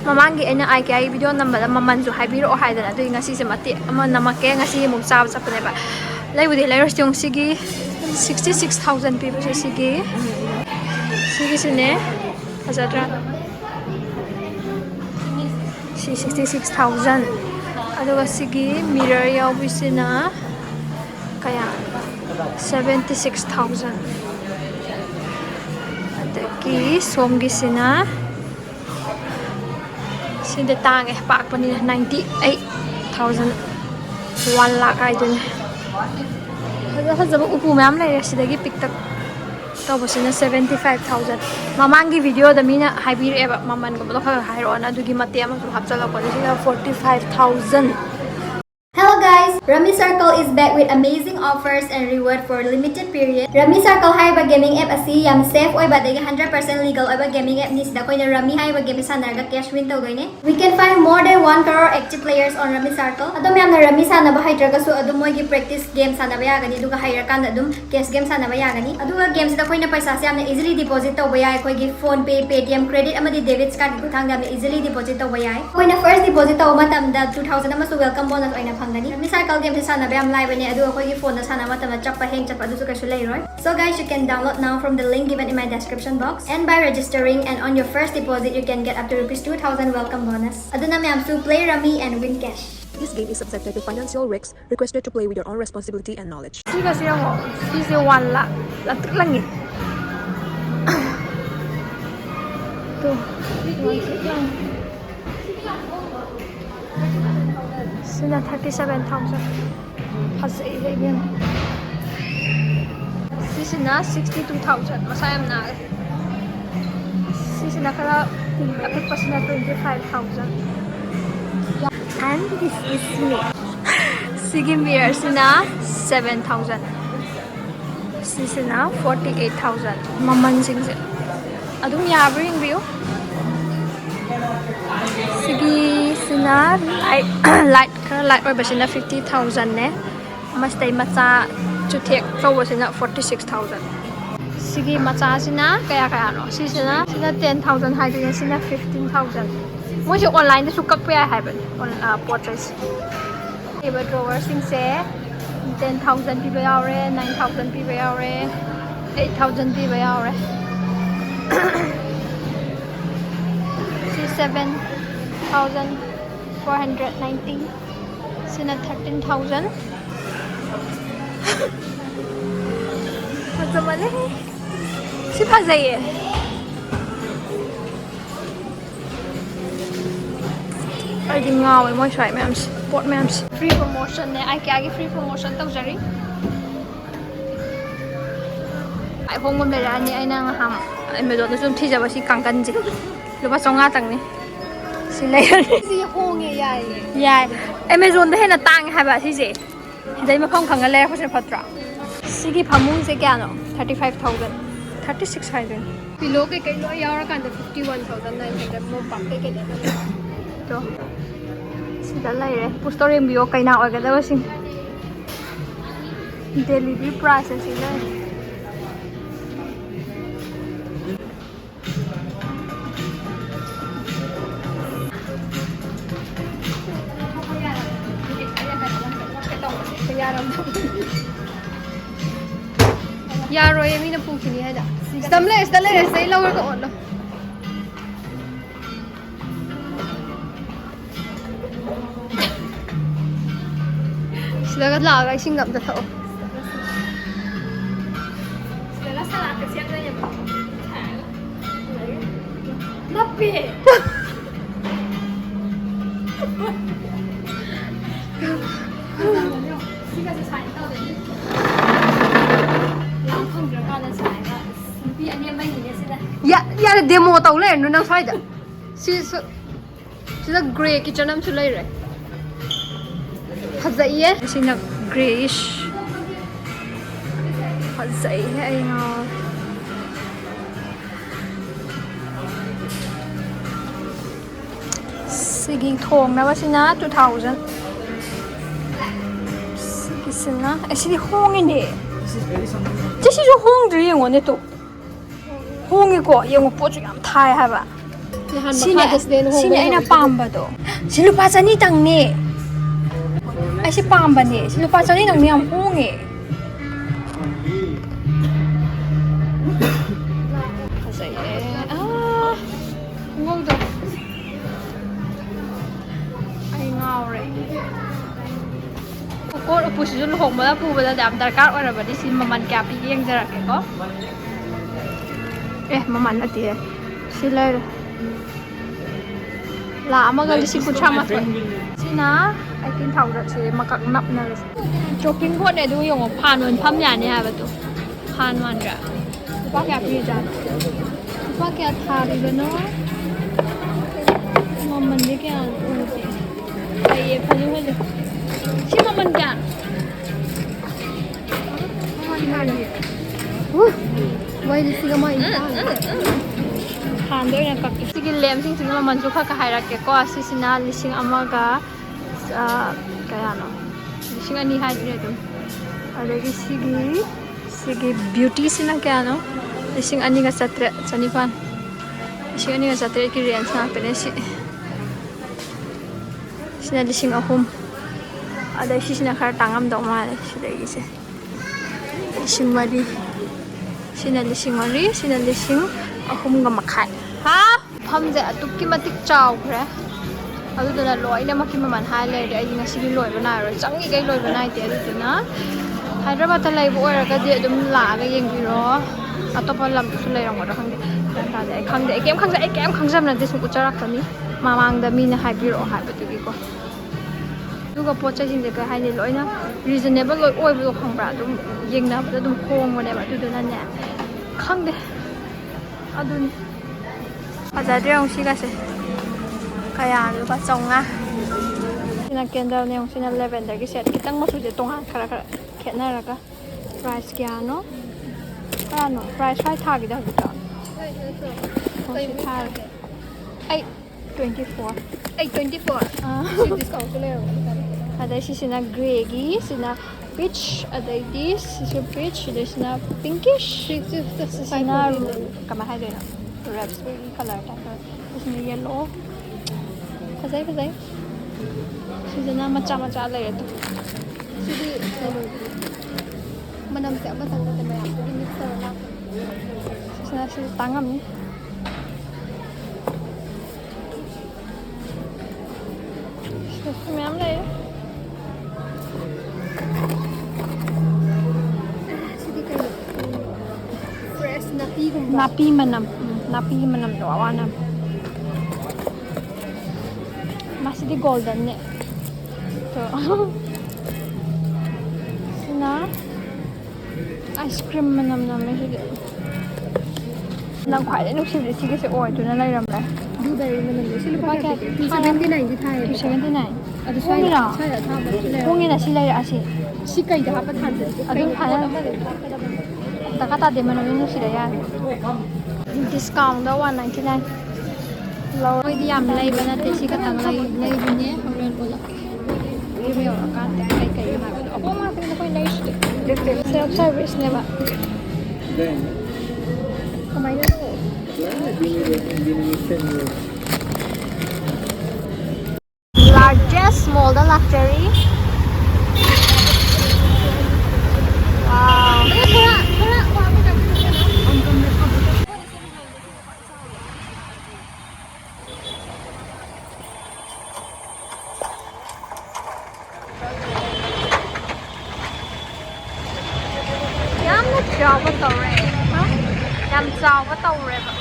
Mamangi aina ai KEI video namada maman ju haibiro haidana adu ngasi se mate ama namake ngasi mu chab chapne ba laibudi lairo jong sigi 66000 people sigi sine azatra 66000 aduga sigi mirror yaw bisina kaya 76000 adaki somgi sina sinde tang pak pani 98000 1 lakh ai dun haza upu mam lai sidagi pick tak tawbasina 75000 mamangi video da mina haibir eba maman go blo hairo na dugi mate am su hapchala ko 45000 Hello guys! Rummy Circle is back with amazing offers and reward for limited period. Rummy Circle haiba gaming app asi yam safe oi badagi 100% legal oi ba gaming app ni sida koina Rummy haiba game sanarga cash win tawdoine. We can find more than 1 crore active players on Rummy Circle. Adum yamna Rummy sanaba haitraga su adum moi gi practice game sanaba yagani duga haira kan adum cash game sanaba yagani. Aduga game sida koina paisa se yamna easily deposit tawba yai koi gi phone pay paytm credit amadi debit card gi thang yamna easily deposit tawba yai. Koina first deposit tawba matamda 2000 amasu welcome bonus oina Rummy Circle game is sana bayam live ni adu akoi phone na sana mata chappa hang chappa adu suka sulai roy. So guys, you can download now from the link given in my description box, and by registering and on your first deposit you can get up to ₹2000 welcome bonus. Adu na mayam to play Rummy and win cash. This game is subject to financial risks. Requested to play with your own responsibility and knowledge. Siga siya mo, sisi 1 lakh latik lang eh. Tuh, 1 lang. Sina 37,000. Hasay again. Sina 62,000. Masayam na. Sina kala lapit pa sina 25,000. And this is me. Sige mirror sina 7,000. Sina 48,000. Maman sing se. Adum yabring view. Sige sina light or basina 50,000 ne. Mas tay macha chutek so basina 46,000. Sige macha sina kaya no. Sina 10,000 hai din sina 15,000. Mo si online su kak pa hai ban on purchase. Table drawer sing se 10,000 pi ba yaure 9,000 pi ba yaure 8,000 pi ba yaure. 7,490. Sina 13,000. What's the money? Si Pazaye. I didn't know I want to try ma'ams. What ma'ams? Free promotion. I can free promotion. Tao jari. I hong mo merani ay nang ham. I me do na sum tija ba si kangkan ji. Lupa songa tang ni. Sila yan. Si hong yai. Yai. Amazon da hena tang hai ba si je. Dai ma phong khang le ko se phatra. Sigi phamung se kya no 35,000. 36,000. Pillow ke kai lo yaura kan da 51,900 mo pak ke da. To. Sida lai re. Pustori mbio kai na oga da sing. Delivery price sila. Yaro ye mina pukini hai da. Stamle sai lower ko on lo. Sila ka la ga singap da tho. Sila sala ka siap na ya. Napi. Ya demo tau le nu nang sai da. Si da grey kitchen am sulai re. Hazai ye. Si na grayish. Hazai hai na. Sige thong na ba sina 2,000. Sige sina. Ai si hong ni. This is hong de yeng wo ne to. 홍이고 이거 보조 ям 타이 하바 Sini ay napamba do. Si lupa chani tang ni. Ay si pamba ni. Si lupa chani tang ni ang hung eh. Kasi ngô do. Ay ngawre. Cô ở phụ sử dụng mà phụ bây giờ đảm dar card ở đây xin mà mình kẹp đi riêng ra cái có. Mà mình là gì? Xin lời. Là mà cái xin phụ trăm mà thôi. Xin á, ai tin thầu rồi thì mà các nắp này. Shopping mall này tôi dùng pan mình phăm nhà này hả vậy? Pan mình ra. Bác kẹp đi ra. Bác kẹp thà đi bên nó. Mà mình đi cái nào cũng được. Đây phải như vậy. Xin mà mình cả. Vậy thì cái máy Hàn đôi là các cái lem sinh sinh mà mình chụp các hai ra cái có asisina lising amaga cái ano lising ani hai dire tu ada cái sigi beauty sina cái ano lising ani ga satre chanipan lising ani ga satre ki range na pene sina lising ahum ada sina khar tangam do ma sida gi se lising mari sina lising ahum ga makai ha phamje atukki matik chaw khre aduduna loina makki maman hai le de ai ngasi gi loi bana ro changi gai loi bana te aduduna Hyderabad ta lai bo ra ga de dum la ga yeng bi ro atopa lam su lai rong ga khang de ta de khang de kem khang jam na de su ucharak kani mamang da mi na hai bi ro hai ba tu gi ko duga pocha jing de ka hai ni loina reasonable loi oi bu khang bra dum yeng na ba dum khong wa ne ba aduduna ne khang de adun Aja dia orang sih kasih kayak lupa conga. Sina candle ni orang sina lavender kisah kita masuk je tongan kara kena raga price kya no? Ano price five thar kita kita. Ay 24. Ay 24. Discount tu leh. Ada sina grey gi, sina peach, ada this, sina peach, ada sina pinkish, sina kamar hai deh. Raspberry color type इसमें yellow फसाई season मचा ले तो सीधी मनम से अब संग ते मैं आपको मिक्स करना सीजन से तांगम ni इसमें हम ले सीधी कहीं fresh napi manam do awana masih di golden ne to sina ice cream manam me hi nang khwai le nu si ke se oi tu na lai ram lai blueberry manam le si lu pa ka 279 ji thai 279 adu sai ra tha ba le kongi na si lai ra si kai da pa than adu phana ta ka ta de manam nu si ra ya discount da 199 lo oi di am lai bana te si ka tang lai bune horen bola review ra ka te kai ha ba apo ma te na koi lai ste self service ne ba kamai na to largest small da luxury wow Chào với tàu rè hả? Nhằm chào với tàu rè vậy.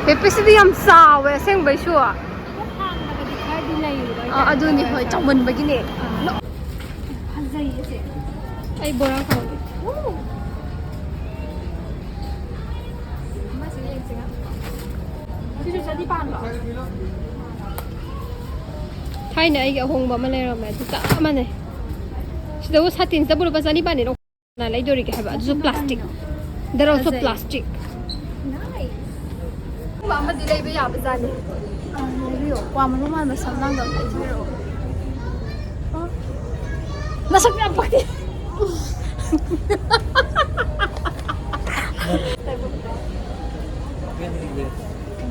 Pepe sẽ đi làm sao vậy? Xem với chưa? Aduni hoi chongmen begini. Ay borang kau. Masih yang tengah. Sini jadi pan lah. Thai này cái hùng bấm lên rồi mẹ thì tạ mà này. sidaw satin sa bulu pasani ba nilo na lay dori ka ba so plastic there also plastic Nice. mama dilay ba ya ba zani Review. Wa manuman masam nang daw sa zero. nasak na pagti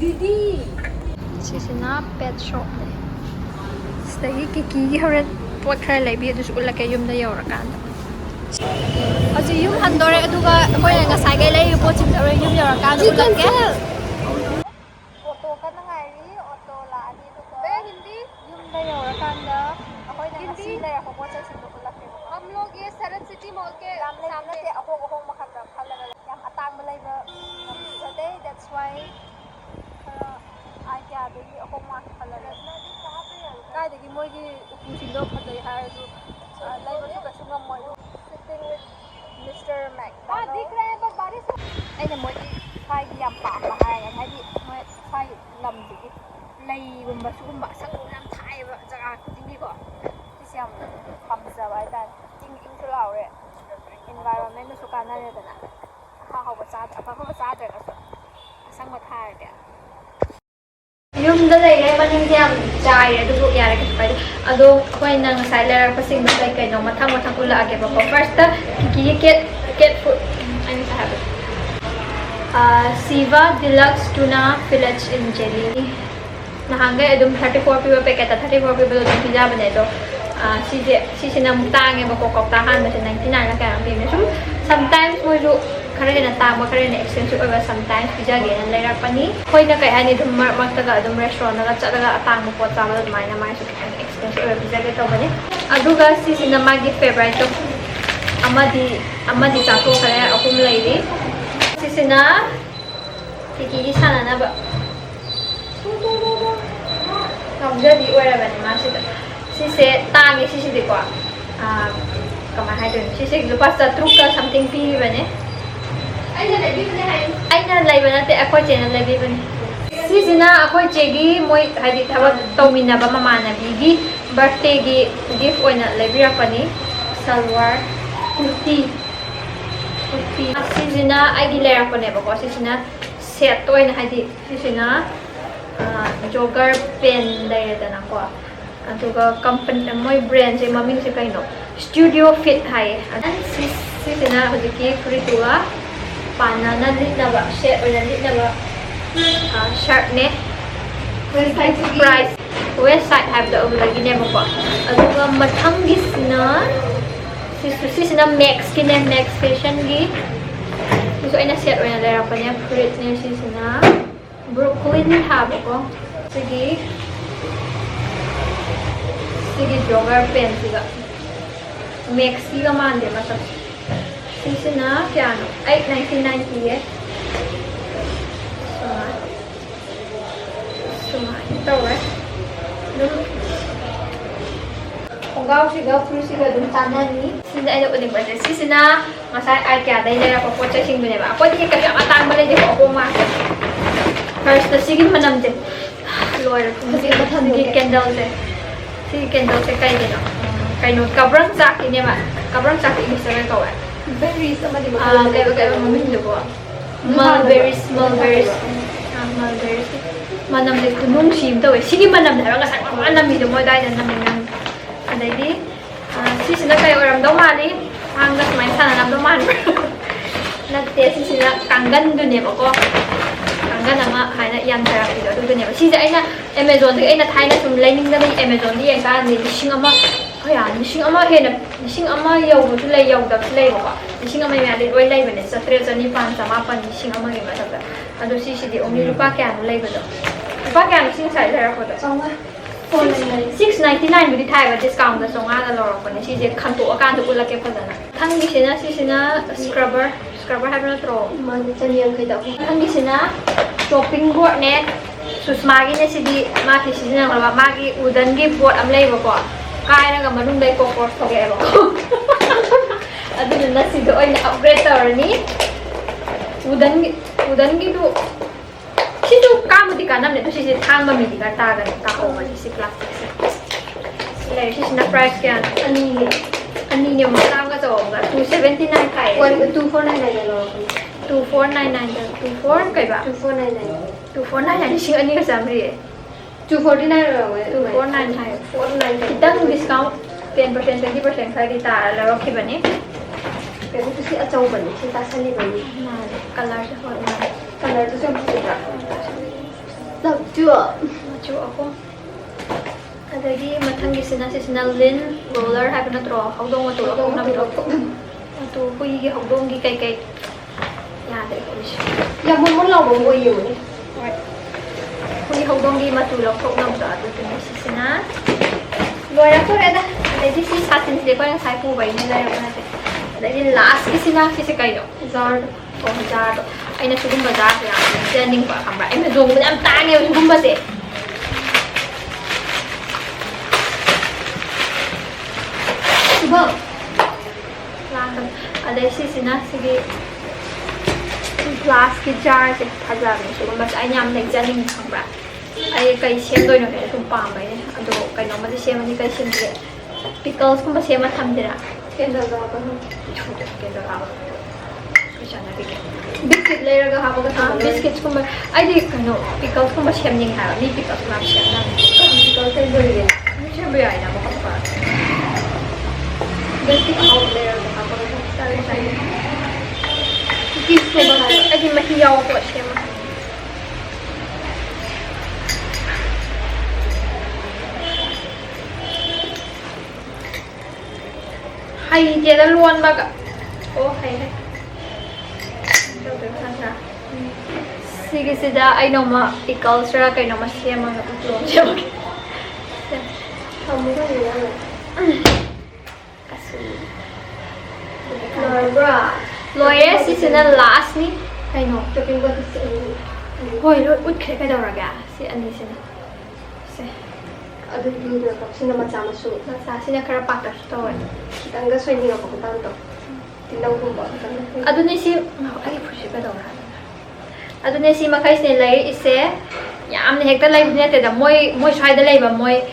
Didi. sisina pet shop ne stay kiki horet pot khara lay bi dus ulak kay yum da yaw rakan Aji yung handore aduga akoy nga sagay lay po chim ore yung yara kan ulat ke. Auto ka na nga ri auto la ani to ko. Be hindi yung da yara kan da akoy na sila ako po sa sin ulat ke. हम लोग ये Saran city mall के सामने से ako makatra khalaga yam atang malay ba today that's why ai kya de ako mak khalaga kai de moi gi upu sin do khatai ha so lay ba to ka sungam moi sitting with Mr. Mac दिख रहा है बस बारिश ai na mo khai yam pa ma hai ga thai di mo khai lam di lay gumba sugumba sang nam thai ba jaga khuding di ko siam pamza ba dan ting ting su lao re environment su kana re da ha ha ba sa apa ba sa da ka sang ma thai de yumda lay maning yam chai adu yara ka pai ado khoi nang sai lar pasing ba kai kai no mathang mathang ula age ba first ki cat food I need to have it Siva deluxe tuna fillet in jelly nahangai adum 34 piba packet 34 piba do pizza bane do si nam tang ba ko ta han ba 99 la ka pi me sum sometimes mo ju khare na ta ba khare na expensive ba sometimes pizza ge na lai ra pani khoi na kai ani dum mar mak ta ga dum restaurant na cha ga atang mo pot ta ba mai na mai su expensive pizza ge to bane aduga si na magi favorite to amadi ta ko khare akum lai ri si na ki sana na ba kamja di ora ba ni ma si sise tangi sisi di ko kama hai dun sise lupa sa truka something pi bane aina lai bana te ako channel lai bi bane sisi na ako chegi moi hadi thaba tawmina ba mama na bi birthday gi gift oina lai bi rapani salwar kurti sisi na ai gi lai rapane ba ko sisi na set oina hadi sisi na jogger pen lai da na ko aduga company moi brand se maming se kaino studio fit hai and sisina hojiki fritua panana litna ba set oina litna ba shirt ne price website have the lagi ne mo aduga mathang gisna sisina max kine max fashion gi so ina set oina dara pa ne fruit ne sisina brooklyn have ko sige Sige jogger pen siga Maxi ka man de masa sisi na kya no 1990 eh suma ito eh dum Ponggaw siga fruit siga dum tanan ni sina ay uling ba sisi na masay ay kya dai dai ako po chasing bine ba ako di ka kya atang bale di ko ma first na sige manam de lord sige candle de si candle se kai dino kai no kabrang sak ini ba kabrang sak ini sa ko eh berries sama di kay mamin do ko mulberries manam de tunung sim to eh sige manam da nga sak manam mi do mo dai na namin nang anai di si sina kay oram daw mali hangga mai sana nam do man nagte si sina kanggan do ne ba ko kanggan ama haina yan therapy do ne ba si ja aina Amazon de aina thaina sum lining da Amazon di yang ka ni lising ama kaya lising ama hena lising ama yaw tu lai yaw da lai ba lising ama ya lai lai bane sa 3,500 sama pan lising ama ni ma ta ado si di only rupa kya no lai ba do rupa kya no sing sai la ko da 699 budi thai ba discount da songa da lor ko ni si je khanto akan to ulake phajana thangi sina scrubber have na tro man chaniang kai da thangi sina shopping board ne susmagi ne sidi ma ki sina ba magi udan gi board am lei ba ko kai na ga manung dai ko course thoge ba adu na sidi oi na upgrade tar ni udan gi du sidu kam di kanam ne to si thang ma mi di ka ta ga ka ho ma si plastic se le si na price kya ani อันนี้เนี่ยมันตามกระจกอะ279ไข่ 2499 2499เด้อ24ไก่บ่ะ 2499ที่ชื่ออันนี้ก็จำได้249เลย 2499ไทยตั้งดิสคาวน์10% 20% ใครดีตาแล้วก็คิดแบบนี้ เป็นที่อาจารย์แบบนี้ที่ตาสนิทแบบนี้ มากันแล้วจะหอยมา กันเลยจะชอบสุดอะจับจั่ว Macu ako. Adagi matang gisina lin roller happen na tro. Hawdong matu ako na tro. Matu ko yi hawdong gi kai. Ya dai ko shi. อย่ามันเราบ่อยู่นี่ Ko yi hawdong gi matu lo ko na tro atu tin gisina. Lora ko reda. Adagi si satin de ko yang sai pu bai ni lai ko na te. Adagi last gisina si kai do. Jar ko jar do. Ai na sugum bazar ya. Trending pa kamba. Ai me zong am ta nge sugum ba se. Bang, Langsung ada sisi nasi plastik jar sih tajam nih, cuma macam ayam lagi jaring kambra. Ayah kai siam doi nih, tumpang bay nih. Aduh, kai nomor di siam ni kai siam dia. Pickles pun masih siam tham dia. kendal apa? Kendal apa? Kecana dikit. Biscuit layer ka habo ka sama. Biscuits pun, ayah kano pickles pun masih siam nih hal. Ni pickles pun masih siam nih. Biscuit layer doi dia. Macam biar ayah nak apa? Biscuit layer ka habo ka sama. Kikis ko ba? Ayah mahiyaw ko siya mah. Hay dia dah luan baga. Oh hay hay. Sige sida ay no ma i-culture kay no ma siya mga tutulong siya. Kamu kan dia. Kaso. Laura. Lawyer si sina last ni. Ay no. Talking about this. Hoy, ut kaya daw raga. Si ani sina. Si. Ada dulu ka sina macam su. Nasa sina karapata store. Kita enggak swing apa ko tanto. Tindaw ko ba kan. Ado ni si ay pushi ka daw raga. Ado ni si makais ni lay ise. Yam ni hekta lay ni te da moy shai da lay ba moy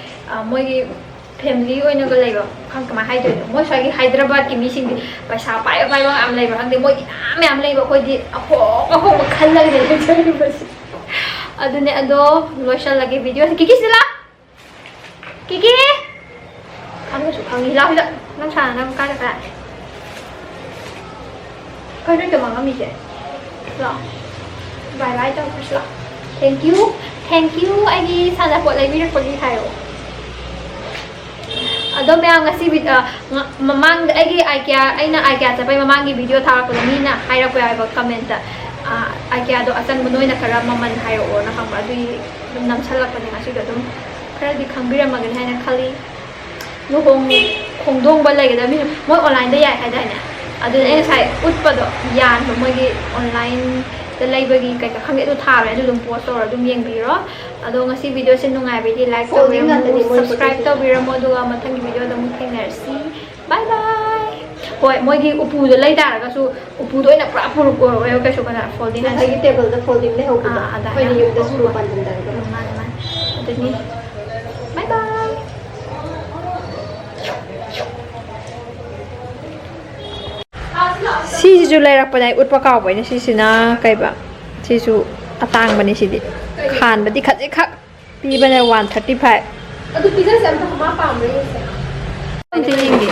family oi na ga lay ba khang kama hai doi moy shai Hyderabad ki mi sing di paisa pai ba am lay ba khang de moy am lay ba koi di ako khal lag de chali ba si ado ni ado lotion lagi video kiki sila kiki kami su khang hilau hilau nang sa nang ka da kai doi ke mang mi je lo bye bye cho first lo thank you ai gi sana po lay video ko di hayo Ado may ang ngasi mamang ay na sabay mamang video tawag ko ni na hayra ko ay comment ay kaya do asan munoy na karama man hayo o nakamba ado nam salak pa ni ngasi do kaya di kambira magin hay na kali no kung dong balay kada mi mo online da yai kada na ado na sai ut pa do yan mo online da lay bagi kay khang do thaw na do post or do yeng biro ado ngasi video sin nungai bi di like to subscribe to biro mo do mathang video da mo thengnarsi bye bye hoi moi gi upu do lay da ga su upu do ina pra pur ko yo ka su kana folding na Lagi table da folding le ho ko. ada Pwede yung da suru pan da. man ado ni bye bye si July rak panai ut pa kaw bai na si sina kai ba si su atang ba ni si di khan ba di khat je khak pi ba na 135 Ado pizza sa amta ma pa mo yun. Ito yung gi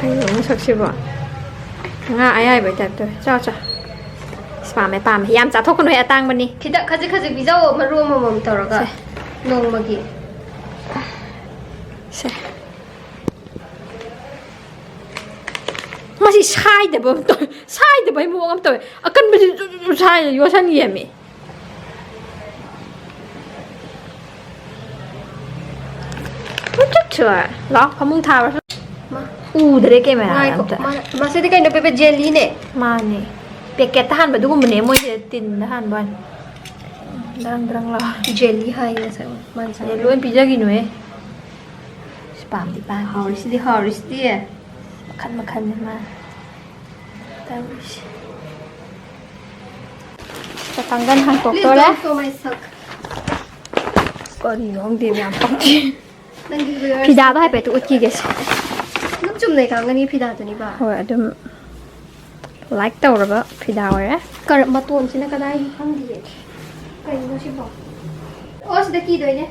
ay sak si ba nga ay bai ta to cha cha spa mai pa yam cha thok ko noi atang ba ni Kita kaji pizza o maru mo mom toroga. Nong magi. Se Masih sai de bom to sai de bai mo ngam to akan ba sai yo san yemi Chua, lo pamung tha ba dere ke ma Masih di kain do pepe jelly ne. ma ni packet han ba dugum ne mo tin han ban drang la Jelly hai na sa man sa. ye loin pizza gi no e spam di ba Haris di. makan ma tawish จะตั้งกันหันตก Please ตัวแล้ว don't show my suck. ก็ดีน้องเดียมยามปังจี Thank you viewers. พี่ดาได้ไปตัวอุจิเกส Nung chum này kang ngani phida to ni ba. โอ้ยดมไลค์ตัวระเบ้อพี่ดาวเลย Karap matun sina kadai hang di. Kai no si ba. Oh sida ki doi ne.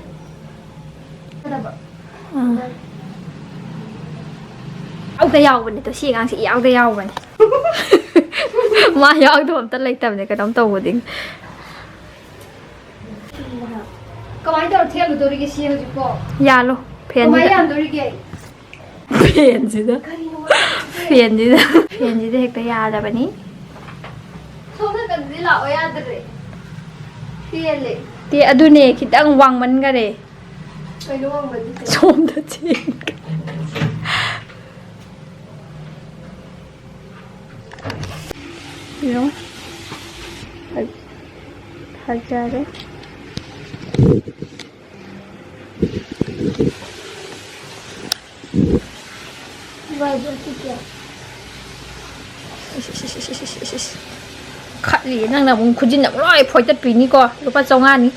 Kada ba. เอาแต่ยาววันนี้ตัวชี้กลางสิเอาแต่ยาววันนี้ มายาวตัวผมตัดเลยแต่เนี่ยก็ต้องโตกว่าดิ้ง Kamai dor thel lu dori ke si ho ji ko. ยาลูเพียน Kamai จี yan dori ke. เพียนจีนะ Kari no. เพียนจีนะเพียนจีได้เฮกแต่ยาแล้วแบบนี้ So na kan di la o ya dre. Fiel le. ที่อดูเนี่ยคิดตั้งวังมันก็เลย Kai no ang ba di. ชมตัวจริงเนาะ하자래 Vai do que é. 칼리 nang na mong kujin na roi phoi tat pi ni ko lupa 2,000 ni